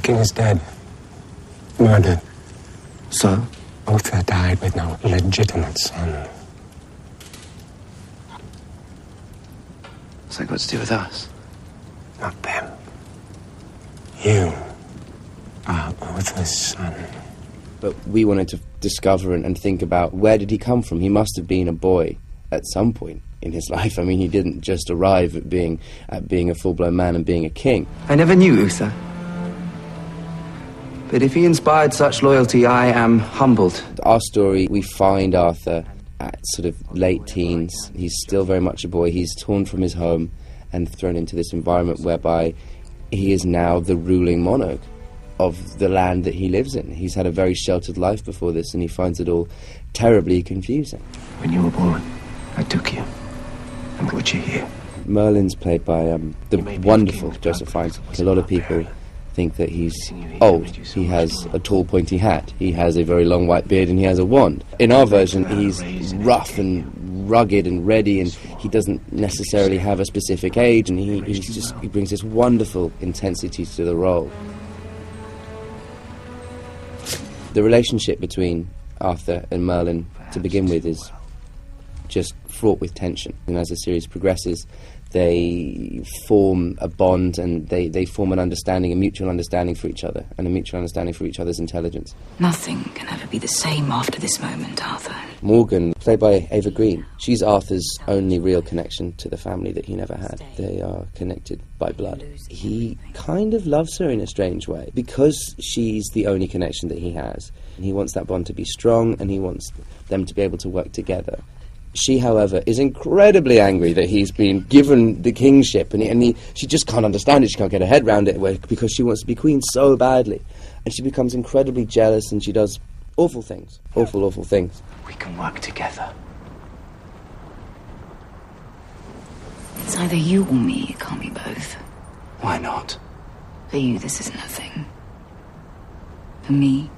The king is dead. Murdered. So? Arthur died with no legitimate son. What's that got to do with us? Not them. You are Arthur's son. But we wanted to discover and think about, where did he come from? He must have been a boy at some point in his life. I mean, he didn't just arrive at being a full-blown man and being a king. I never knew Uther. But if he inspired such loyalty, I am humbled. Our story, we find Arthur at sort of late teens. He's still very much a boy. He's torn from his home and thrown into this environment whereby he is now the ruling monarch of the land that he lives in. He's had a very sheltered life before this, and he finds it all terribly confusing. When you were born, I took you and brought you here. Merlin's played by the wonderful Joseph Fiennes. A lot of people think that he's old. He has a tall, pointy hat. He has a very long white beard, and he has a wand. In our version, he's rough and rugged and ready, and he doesn't necessarily have a specific age, and he brings this wonderful intensity to the role. The relationship between Arthur and Merlin, to begin with, is just fraught with tension. And as the series progresses, they form a bond, and they form an understanding, a mutual understanding for each other, and a mutual understanding for each other's intelligence. Nothing can ever be the same after this moment, Arthur. Morgan, played by Ava Green, she's Arthur's only real connection to the family that he never had. They are connected by blood. He kind of loves her in a strange way, because she's the only connection that he has. He wants that bond to be strong, and he wants them to be able to work together. She, however, is incredibly angry that he's been given the kingship, and she just can't understand it. She can't get her head around it, because she wants to be queen so badly. And she becomes incredibly jealous, and she does awful things. Awful, awful things. We can work together. It's either you or me. It can't be both. Why not? For you, this is nothing. For me,